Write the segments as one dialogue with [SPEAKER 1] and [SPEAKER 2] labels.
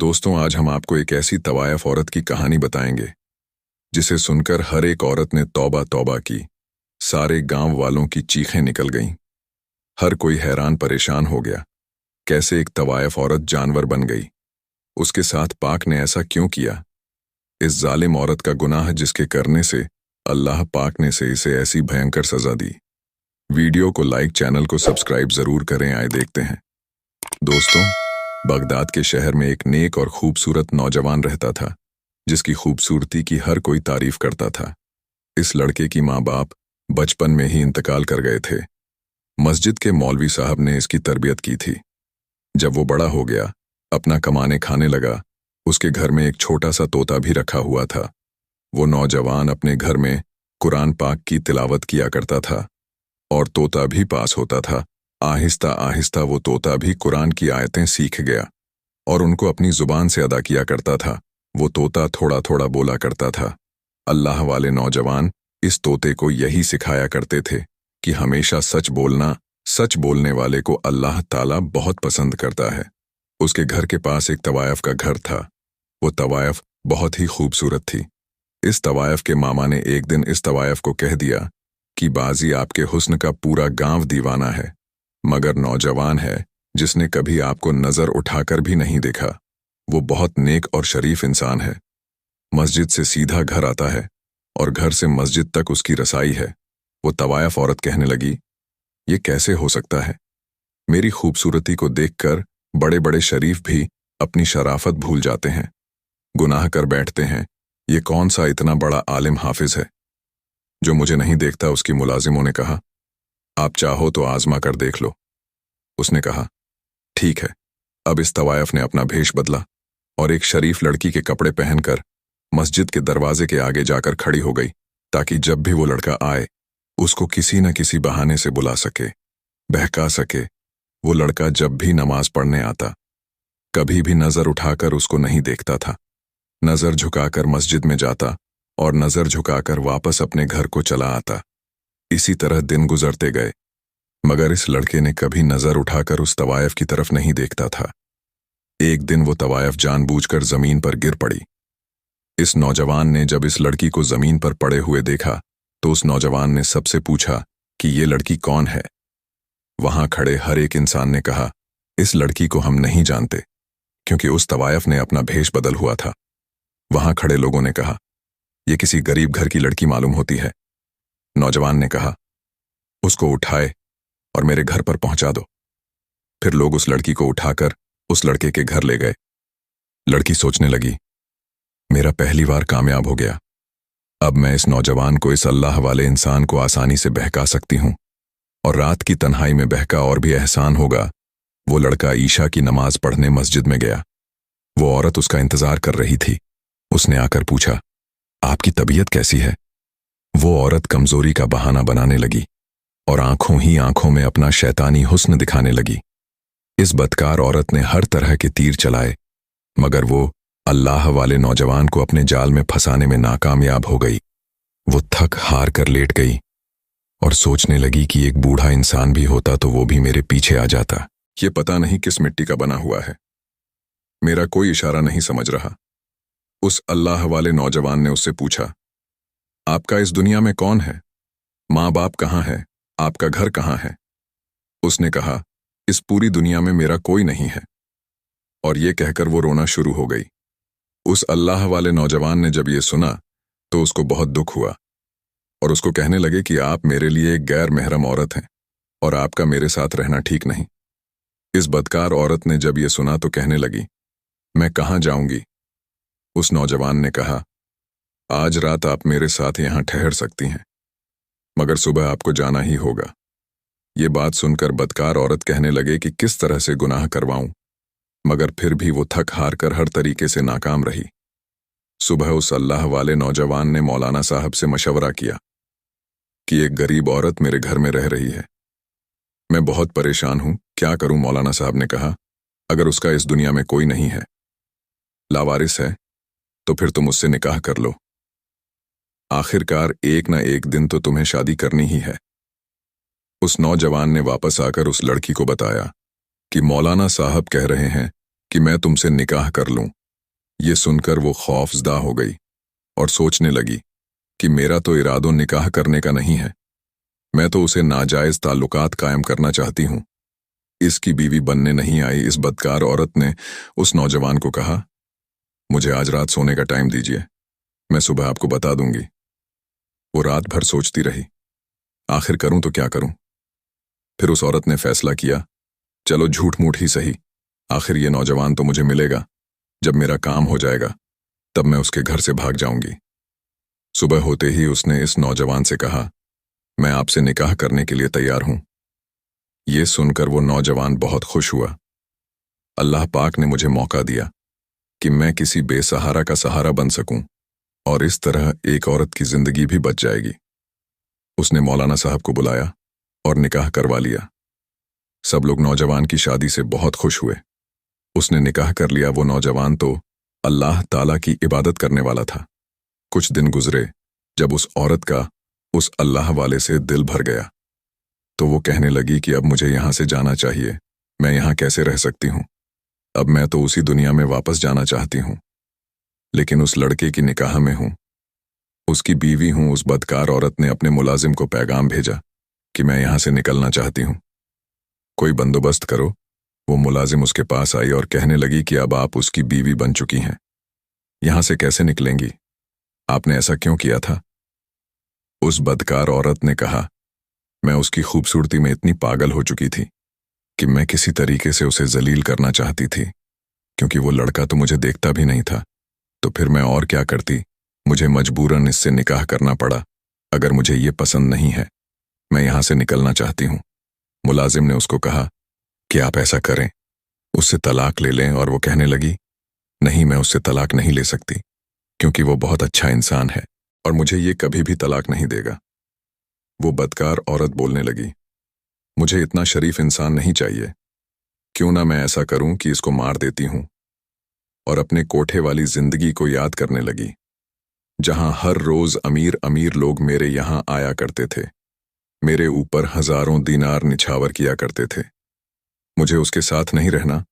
[SPEAKER 1] दोस्तों, आज हम आपको एक ऐसी तवायफ औरत की कहानी बताएंगे जिसे सुनकर हर एक औरत ने तौबा तौबा की। सारे गांव वालों की चीखें निकल गईं। हर कोई हैरान परेशान हो गया, कैसे एक तवायफ औरत जानवर बन गई। उसके साथ पाक ने ऐसा क्यों किया? इस जालिम औरत का गुनाह जिसके करने से अल्लाह पाक ने इसे ऐसी भयंकर सजा दी। वीडियो को लाइक, चैनल को सब्सक्राइब जरूर करें। आइए देखते हैं। दोस्तों, बगदाद के शहर में एक नेक और खूबसूरत नौजवान रहता था जिसकी खूबसूरती की हर कोई तारीफ करता था। इस लड़के की माँ बाप बचपन में ही इंतकाल कर गए थे। मस्जिद के मौलवी साहब ने इसकी तरबियत की थी। जब वो बड़ा हो गया, अपना कमाने खाने लगा, उसके घर में एक छोटा सा तोता भी रखा हुआ था। वो नौजवान अपने घर में कुरान पाक की तिलावत किया करता था और तोता भी पास होता था। आहिस्ता आहिस्ता वो तोता भी कुरान की आयतें सीख गया और उनको अपनी जुबान से अदा किया करता था। वो तोता थोड़ा थोड़ा बोला करता था। अल्लाह वाले नौजवान इस तोते को यही सिखाया करते थे कि हमेशा सच बोलना, सच बोलने वाले को अल्लाह ताला बहुत पसंद करता है। उसके घर के पास एक तवायफ का घर था। वो तवायफ बहुत ही खूबसूरत थी। इस तवायफ के मामा ने एक दिन इस तवायफ को कह दिया कि बाजी, आपके हुस्न का पूरा गांव दीवाना है, मगर नौजवान है जिसने कभी आपको नजर उठाकर भी नहीं देखा। वो बहुत नेक और शरीफ इंसान है। मस्जिद से सीधा घर आता है और घर से मस्जिद तक उसकी रसाई है। वो तवायफ औरत कहने लगी, ये कैसे हो सकता है? मेरी खूबसूरती को देखकर बड़े बड़े शरीफ भी अपनी शराफत भूल जाते हैं, गुनाह कर बैठते हैं। ये कौन सा इतना बड़ा आलिम हाफिज है जो मुझे नहीं देखता? उसकी मुलाजिमों ने कहा, आप चाहो तो आजमा कर देख लो। उसने कहा, ठीक है। अब इस तवायफ ने अपना भेष बदला और एक शरीफ लड़की के कपड़े पहनकर मस्जिद के दरवाजे के आगे जाकर खड़ी हो गई, ताकि जब भी वो लड़का आए उसको किसी न किसी बहाने से बुला सके, बहका सके। वो लड़का जब भी नमाज पढ़ने आता, कभी भी नजर उठाकर उसको नहीं देखता था। नजर झुकाकर मस्जिद में जाता और नजर झुकाकर वापस अपने घर को चला आता। इसी तरह दिन गुजरते गए, मगर इस लड़के ने कभी नजर उठाकर उस तवायफ की तरफ नहीं देखता था। एक दिन वो तवायफ जानबूझकर जमीन पर गिर पड़ी। इस नौजवान ने जब इस लड़की को जमीन पर पड़े हुए देखा तो उस नौजवान ने सबसे पूछा कि ये लड़की कौन है। वहां खड़े हर एक इंसान ने कहा, इस लड़की को हम नहीं जानते, क्योंकि उस तवायफ ने अपना भेष बदल हुआ था। वहां खड़े लोगों ने कहा, ये किसी गरीब घर की लड़की मालूम होती है। नौजवान ने कहा, उसको उठाए और मेरे घर पर पहुंचा दो। फिर लोग उस लड़की को उठाकर उस लड़के के घर ले गए। लड़की सोचने लगी, मेरा पहली बार कामयाब हो गया। अब मैं इस नौजवान को, इस अल्लाह वाले इंसान को आसानी से बहका सकती हूं और रात की तन्हाई में बहका और भी एहसान होगा। वो लड़का ईशा की नमाज पढ़ने मस्जिद में गया। वो औरत उसका इंतजार कर रही थी। उसने आकर पूछा, आपकी तबीयत कैसी है? वो औरत कमजोरी का बहाना बनाने लगी और आंखों ही आंखों में अपना शैतानी हुस्न दिखाने लगी। इस बदकार औरत ने हर तरह के तीर चलाए, मगर वो अल्लाह वाले नौजवान को अपने जाल में फंसाने में नाकामयाब हो गई। वो थक हार कर लेट गई और सोचने लगी कि एक बूढ़ा इंसान भी होता तो वो भी मेरे पीछे आ जाता। ये पता नहीं किस मिट्टी का बना हुआ है, मेरा कोई इशारा नहीं समझ रहा। उस अल्लाह वाले नौजवान ने उससे पूछा, आपका इस दुनिया में कौन है? माँ बाप कहाँ है? आपका घर कहाँ है? उसने कहा, इस पूरी दुनिया में मेरा कोई नहीं है। और ये कहकर वो रोना शुरू हो गई। उस अल्लाह वाले नौजवान ने जब ये सुना तो उसको बहुत दुख हुआ और उसको कहने लगे कि आप मेरे लिए एक गैर महरम औरत हैं और आपका मेरे साथ रहना ठीक नहीं। इस बदकार औरत ने जब ये सुना तो कहने लगी, मैं कहाँ जाऊंगी? उस नौजवान ने कहा, आज रात आप मेरे साथ यहां ठहर सकती हैं, मगर सुबह आपको जाना ही होगा। ये बात सुनकर बदकार औरत कहने लगे कि किस तरह से गुनाह करवाऊं, मगर फिर भी वो थक हार कर हर तरीके से नाकाम रही। सुबह उस अल्लाह वाले नौजवान ने मौलाना साहब से मशवरा किया कि एक गरीब औरत मेरे घर में रह रही है, मैं बहुत परेशान हूं, क्या करूं? मौलाना साहब ने कहा, अगर उसका इस दुनिया में कोई नहीं है, लावारिस है, तो फिर तुम उससे निकाह कर लो। आखिरकार एक न एक दिन तो तुम्हें शादी करनी ही है। उस नौजवान ने वापस आकर उस लड़की को बताया कि मौलाना साहब कह रहे हैं कि मैं तुमसे निकाह कर लूं। ये सुनकर वो खौफजदा हो गई और सोचने लगी कि मेरा तो इरादो निकाह करने का नहीं है, मैं तो उसे नाजायज ताल्लुकात कायम करना चाहती हूं। इसकी बीवी बनने नहीं आई। इस बदकार औरत ने उस नौजवान को कहा, मुझे आज रात सोने का टाइम दीजिए, मैं सुबह आपको बता दूंगी। वो रात भर सोचती रही, आखिर करूं तो क्या करूं। फिर उस औरत ने फैसला किया, चलो झूठ मूठ ही सही, आखिर ये नौजवान तो मुझे मिलेगा, जब मेरा काम हो जाएगा तब मैं उसके घर से भाग जाऊंगी। सुबह होते ही उसने इस नौजवान से कहा, मैं आपसे निकाह करने के लिए तैयार हूं। ये सुनकर वो नौजवान बहुत खुश हुआ। अल्लाह पाक ने मुझे मौका दिया कि मैं किसी बेसहारा का सहारा बन सकूं और इस तरह एक औरत की जिंदगी भी बच जाएगी। उसने मौलाना साहब को बुलाया और निकाह करवा लिया। सब लोग नौजवान की शादी से बहुत खुश हुए। उसने निकाह कर लिया। वो नौजवान तो अल्लाह ताला की इबादत करने वाला था। कुछ दिन गुजरे, जब उस औरत का उस अल्लाह वाले से दिल भर गया तो वो कहने लगी कि अब मुझे यहां से जाना चाहिए, मैं यहां कैसे रह सकती हूं, अब मैं तो उसी दुनिया में वापस जाना चाहती हूं। लेकिन उस लड़के की निकाह में हूं, उसकी बीवी हूं। उस बदकार औरत ने अपने मुलाजिम को पैगाम भेजा कि मैं यहां से निकलना चाहती हूं, कोई बंदोबस्त करो। वो मुलाजिम उसके पास आई और कहने लगी कि अब आप उसकी बीवी बन चुकी हैं, यहां से कैसे निकलेंगी, आपने ऐसा क्यों किया था। उस बदकार औरत ने कहा, मैं उसकी खूबसूरती में इतनी पागल हो चुकी थी कि मैं किसी तरीके से उसे जलील करना चाहती थी, क्योंकि वो लड़का तो मुझे देखता भी नहीं था, तो फिर मैं और क्या करती। मुझे मजबूरन इससे निकाह करना पड़ा। अगर मुझे ये पसंद नहीं है, मैं यहां से निकलना चाहती हूं। मुलाजिम ने उसको कहा कि आप ऐसा करें, उससे तलाक ले लें। और वो कहने लगी, नहीं, मैं उससे तलाक नहीं ले सकती, क्योंकि वो बहुत अच्छा इंसान है और मुझे ये कभी भी तलाक नहीं देगा। वो बदकार औरत बोलने लगी, मुझे इतना शरीफ इंसान नहीं चाहिए, क्यों ना मैं ऐसा करूं कि इसको मार देती हूं। और अपने कोठे वाली जिंदगी को याद करने लगी, जहां हर रोज अमीर अमीर लोग मेरे यहां आया करते थे, मेरे ऊपर हजारों दीनार निछावर किया करते थे। मुझे उसके साथ नहीं रहना।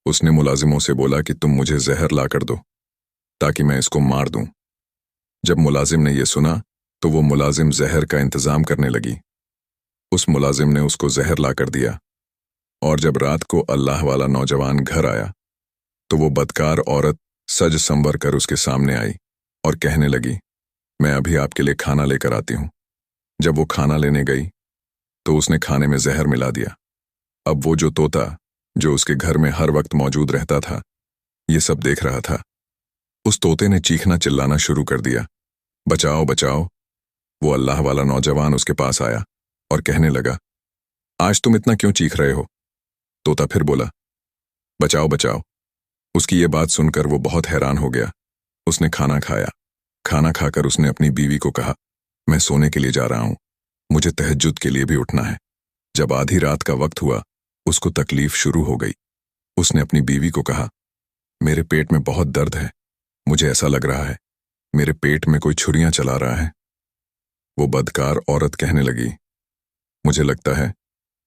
[SPEAKER 1] उसने मुलाजिमों से बोला कि तुम मुझे जहर ला कर दो ताकि मैं इसको मार दूं। जब मुलाजिम ने यह सुना तो वो मुलाजिम जहर का इंतजाम करने लगी। उस मुलाजिम ने उसको जहर ला कर दिया और जब रात को अल्लाह वाला नौजवान घर आया तो वो बदकार औरत सज संवर कर उसके सामने आई और कहने लगी, मैं अभी आपके लिए खाना लेकर आती हूं। जब वो खाना लेने गई तो उसने खाने में जहर मिला दिया। अब वो जो तोता जो उसके घर में हर वक्त मौजूद रहता था, ये सब देख रहा था। उस तोते ने चीखना चिल्लाना शुरू कर दिया, बचाओ बचाओ। वो अल्लाह वाला नौजवान उसके पास आया और कहने लगा, आज तुम इतना क्यों चीख रहे हो। तोता फिर बोला, बचाओ बचाओ। उसकी ये बात सुनकर वो बहुत हैरान हो गया। उसने खाना खाया। खाना खाकर उसने अपनी बीवी को कहा, मैं सोने के लिए जा रहा हूं, मुझे तहज्जुद के लिए भी उठना है। जब आधी रात का वक्त हुआ, उसको तकलीफ शुरू हो गई। उसने अपनी बीवी को कहा, मेरे पेट में बहुत दर्द है, मुझे ऐसा लग रहा है मेरे पेट में कोई छुरियां चला रहा है। वो बदकार औरत कहने लगी, मुझे लगता है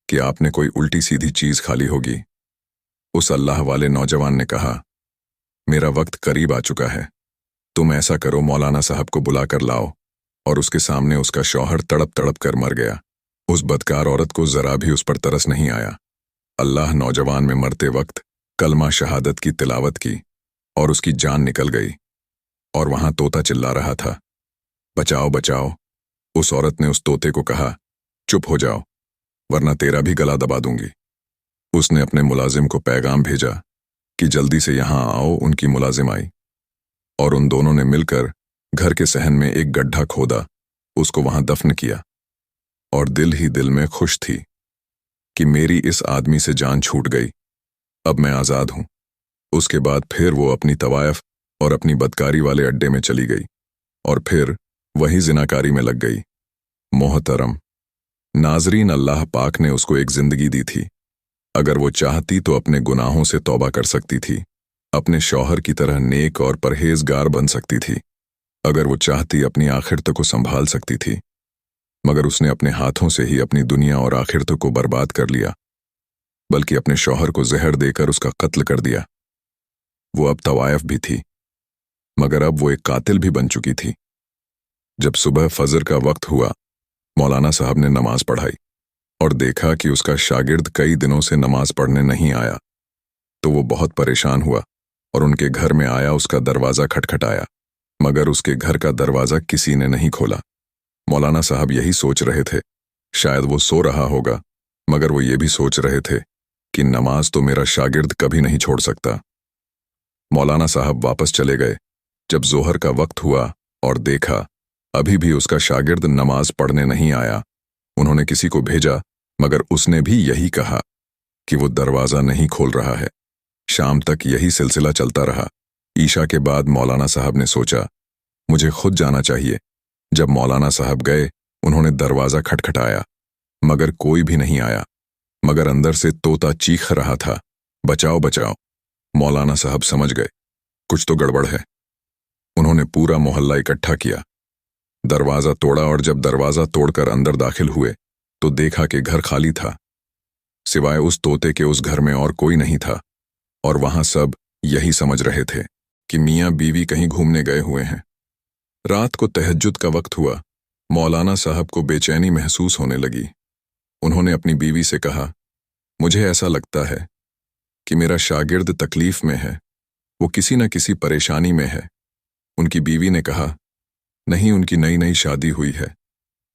[SPEAKER 1] कि आपने कोई उल्टी सीधी चीज खा ली होगी। उस अल्लाह वाले नौजवान ने कहा, मेरा वक्त करीब आ चुका है, तुम ऐसा करो, मौलाना साहब को बुलाकर लाओ। और उसके सामने उसका शौहर तड़प तड़प कर मर गया। उस बदकार औरत को जरा भी उस पर तरस नहीं आया। अल्लाह नौजवान में मरते वक्त कलमा शहादत की तिलावत की और उसकी जान निकल गई। और वहां तोता चिल्ला रहा था, बचाओ बचाओ। उस औरत ने उस तोते को कहा, चुप हो जाओ, वरना तेरा भी गला दबा दूंगी। उसने अपने मुलाजिम को पैगाम भेजा कि जल्दी से यहां आओ। उनकी मुलाजिम आई और उन दोनों ने मिलकर घर के सहन में एक गड्ढा खोदा, उसको वहां दफन किया। और दिल ही दिल में खुश थी कि मेरी इस आदमी से जान छूट गई, अब मैं आजाद हूं। उसके बाद फिर वो अपनी तवायफ और अपनी बदकारी वाले अड्डे में चली गई और फिर वही जिनाकारी में लग गई। मोहतरम नाजरीन, अल्लाह पाक ने उसको एक जिंदगी दी थी। अगर वो चाहती तो अपने गुनाहों से तौबा कर सकती थी, अपने शौहर की तरह नेक और परहेजगार बन सकती थी। अगर वो चाहती अपनी आखिरत को संभाल सकती थी, मगर उसने अपने हाथों से ही अपनी दुनिया और आखिरत को बर्बाद कर लिया, बल्कि अपने शौहर को जहर देकर उसका कत्ल कर दिया। वो अब तवायफ भी थी, मगर अब वो एक कातिल भी बन चुकी थी। जब सुबह फजर का वक्त हुआ, मौलाना साहब ने नमाज पढ़ाई और देखा कि उसका शागिर्द कई दिनों से नमाज पढ़ने नहीं आया, तो वो बहुत परेशान हुआ और उनके घर में आया। उसका दरवाज़ा खटखटाया, मगर उसके घर का दरवाज़ा किसी ने नहीं खोला। मौलाना साहब यही सोच रहे थे, शायद वो सो रहा होगा, मगर वो ये भी सोच रहे थे कि नमाज तो मेरा शागिर्द कभी नहीं छोड़ सकता। मौलाना साहब वापस चले गए। जब जोहर का वक्त हुआ और देखा अभी भी उसका शागिर्द नमाज पढ़ने नहीं आया, उन्होंने किसी को भेजा, मगर उसने भी यही कहा कि वो दरवाज़ा नहीं खोल रहा है। शाम तक यही सिलसिला चलता रहा। ईशा के बाद मौलाना साहब ने सोचा, मुझे खुद जाना चाहिए। जब मौलाना साहब गए, उन्होंने दरवाज़ा खटखटाया, मगर कोई भी नहीं आया, मगर अंदर से तोता चीख रहा था, बचाओ बचाओ। मौलाना साहब समझ गए, कुछ तो गड़बड़ है। उन्होंने पूरा मोहल्ला इकट्ठा किया, दरवाज़ा तोड़ा, और जब दरवाज़ा तोड़कर अंदर दाखिल हुए तो देखा कि घर खाली था, सिवाय उस तोते के उस घर में और कोई नहीं था। और वहां सब यही समझ रहे थे कि मियाँ बीवी कहीं घूमने गए हुए हैं। रात को तहज्जुद का वक्त हुआ। मौलाना साहब को बेचैनी महसूस होने लगी। उन्होंने अपनी बीवी से कहा, मुझे ऐसा लगता है कि मेरा शागिर्द तकलीफ में है, वो किसी न किसी परेशानी में है। उनकी बीवी ने कहा, नहीं, उनकी नई नई शादी हुई है,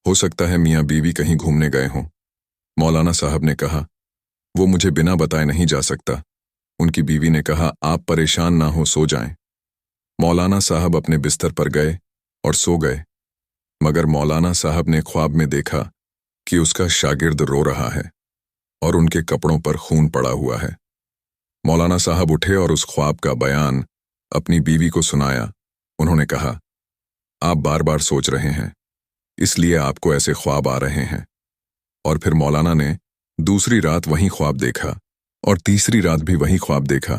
[SPEAKER 1] हो सकता है मियाँ बीवी कहीं घूमने गए हों। मौलाना साहब ने कहा, वो मुझे बिना बताए नहीं जा सकता। उनकी बीवी ने कहा, आप परेशान ना हो, सो जाएं। मौलाना साहब अपने बिस्तर पर गए और सो गए, मगर मौलाना साहब ने ख्वाब में देखा कि उसका शागिर्द रो रहा है और उनके कपड़ों पर खून पड़ा हुआ है। मौलाना साहब उठे और उस ख्वाब का बयान अपनी बीवी को सुनाया। उन्होंने कहा, आप बार बार सोच रहे हैं, इसलिए आपको ऐसे ख्वाब आ रहे हैं। और फिर मौलाना ने दूसरी रात वही ख्वाब देखा और तीसरी रात भी वही ख्वाब देखा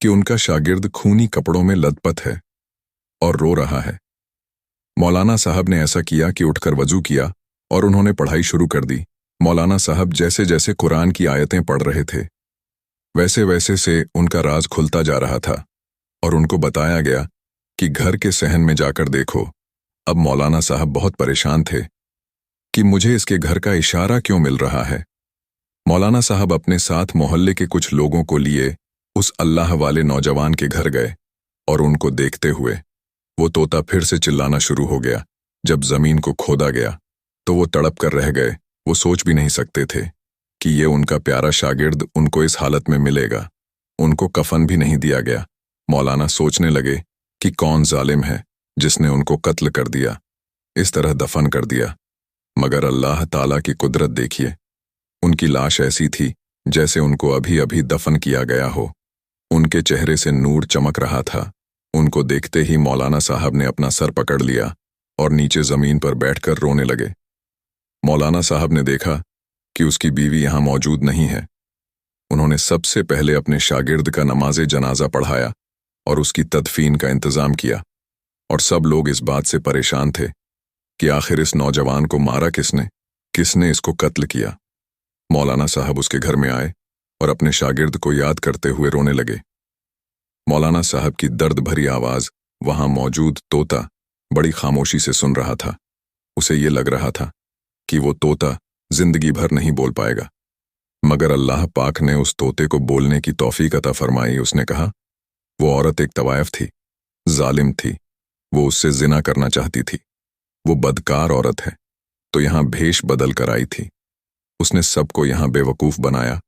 [SPEAKER 1] कि उनका शागिर्द खूनी कपड़ों में लथपथ है और रो रहा है। मौलाना साहब ने ऐसा किया कि उठकर वजू किया और उन्होंने पढ़ाई शुरू कर दी। मौलाना साहब जैसे जैसे कुरान की आयतें पढ़ रहे थे, वैसे वैसे से उनका राज खुलता जा रहा था और उनको बताया गया कि घर के सहन में जाकर देखो। अब मौलाना साहब बहुत परेशान थे कि मुझे इसके घर का इशारा क्यों मिल रहा है। मौलाना साहब अपने साथ मोहल्ले के कुछ लोगों को लिए उस अल्लाह वाले नौजवान के घर गए और उनको देखते हुए वो तोता फिर से चिल्लाना शुरू हो गया। जब जमीन को खोदा गया तो वो तड़प कर रह गए। वो सोच भी नहीं सकते थे कि ये उनका प्यारा शागिर्द उनको इस हालत में मिलेगा। उनको कफन भी नहीं दिया गया। मौलाना सोचने लगे कि कौन जालिम है जिसने उनको कत्ल कर दिया, इस तरह दफन कर दिया। मगर अल्लाह ताला की कुदरत देखिए, उनकी लाश ऐसी थी जैसे उनको अभी अभी दफन किया गया हो। उनके चेहरे से नूर चमक रहा था। उनको देखते ही मौलाना साहब ने अपना सर पकड़ लिया और नीचे जमीन पर बैठकर रोने लगे। मौलाना साहब ने देखा कि उसकी बीवी यहां मौजूद नहीं है। उन्होंने सबसे पहले अपने शागिर्द का नमाज़े जनाजा पढ़ाया और उसकी तदफीन का इंतजाम किया। और सब लोग इस बात से परेशान थे कि आखिर इस नौजवान को मारा किसने, किसने इसको कत्ल किया। मौलाना साहब उसके घर में आए और अपने शागिर्द को याद करते हुए रोने लगे। मौलाना साहब की दर्द भरी आवाज़ वहां मौजूद तोता बड़ी खामोशी से सुन रहा था। उसे ये लग रहा था कि वो तोता जिंदगी भर नहीं बोल पाएगा, मगर अल्लाह पाक ने उस तोते को बोलने की तौफीक अता फरमाई। उसने कहा, वो औरत एक तवायफ थी, जालिम थी, वो उससे जिना करना चाहती थी। वो बदकार औरत है, तो यहां भेष बदल कर आई थी। उसने सबको यहां बेवकूफ बनाया।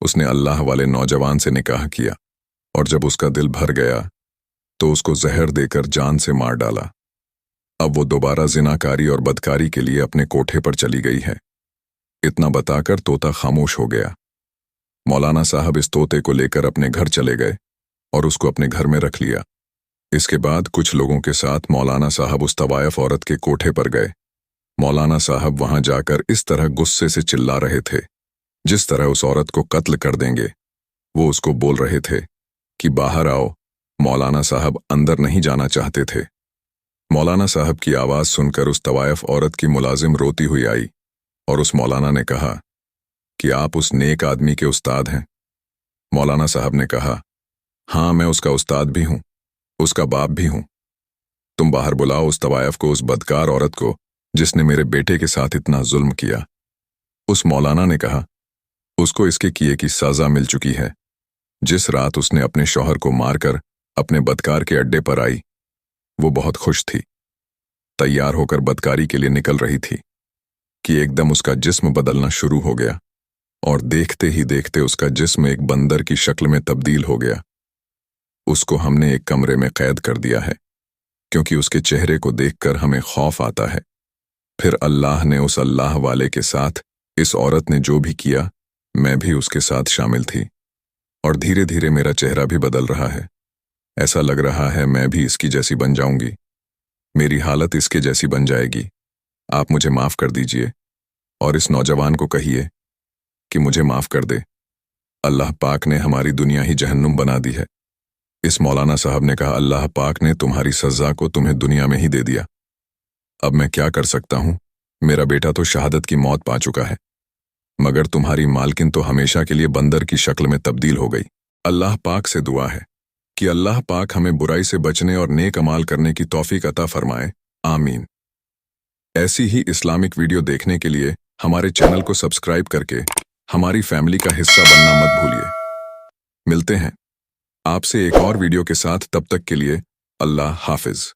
[SPEAKER 1] उसने अल्लाह वाले नौजवान से निकाह किया और जब उसका दिल भर गया तो उसको जहर देकर जान से मार डाला। अब वो दोबारा जिनाकारी और बदकारी के लिए अपने कोठे पर चली गई है। इतना बताकर तोता खामोश हो गया। मौलाना साहब इस तोते को लेकर अपने घर चले गए और उसको अपने घर में रख लिया। इसके बाद कुछ लोगों के साथ मौलाना साहब उस तवायफ औरत के कोठे पर गए। मौलाना साहब वहां जाकर इस तरह गुस्से से चिल्ला रहे थे जिस तरह उस औरत को कत्ल कर देंगे। वो उसको बोल रहे थे कि बाहर आओ। मौलाना साहब अंदर नहीं जाना चाहते थे। मौलाना साहब की आवाज़ सुनकर उस तवायफ औरत की मुलाजिम रोती हुई आई और उस मौलाना ने कहा कि आप उस नेक आदमी के उस्ताद हैं। मौलाना साहब ने कहा, हाँ, मैं उसका उस्ताद भी हूँ, उसका बाप भी हूँ। तुम बाहर बुलाओ उस तवायफ को, उस बदकार औरत को जिसने मेरे बेटे के साथ इतना जुल्म किया। उस मौलाना ने कहा, उसको इसके किए की सजा मिल चुकी है। जिस रात उसने अपने शौहर को मारकर अपने बदकार के अड्डे पर आई, वो बहुत खुश थी। तैयार होकर बदकारी के लिए निकल रही थी कि एकदम उसका जिस्म बदलना शुरू हो गया और देखते ही देखते उसका जिस्म एक बंदर की शक्ल में तब्दील हो गया। उसको हमने एक कमरे में कैद कर दिया है, क्योंकि उसके चेहरे को देखकर हमें खौफ आता है। फिर अल्लाह ने उस अल्लाह वाले के साथ, इस औरत ने जो भी किया, मैं भी उसके साथ शामिल थी, और धीरे धीरे मेरा चेहरा भी बदल रहा है। ऐसा लग रहा है मैं भी इसकी जैसी बन जाऊंगी, मेरी हालत इसके जैसी बन जाएगी। आप मुझे माफ कर दीजिए और इस नौजवान को कहिए कि मुझे माफ कर दे। अल्लाह पाक ने हमारी दुनिया ही जहन्नुम बना दी है। इस मौलाना साहब ने कहा, अल्लाह पाक ने तुम्हारी सजा को तुम्हें दुनिया में ही दे दिया। अब मैं क्या कर सकता हूं? मेरा बेटा तो शहादत की मौत पा चुका है, मगर तुम्हारी मालकिन तो हमेशा के लिए बंदर की शक्ल में तब्दील हो गई। अल्लाह पाक से दुआ है कि अल्लाह पाक हमें बुराई से बचने और नेक अमाल करने की तौफीक अता फरमाए। आमीन। ऐसी ही इस्लामिक वीडियो देखने के लिए हमारे चैनल को सब्सक्राइब करके हमारी फैमिली का हिस्सा बनना मत भूलिए। मिलते हैं आपसे एक और वीडियो के साथ, तब तक के लिए अल्लाह हाफिज।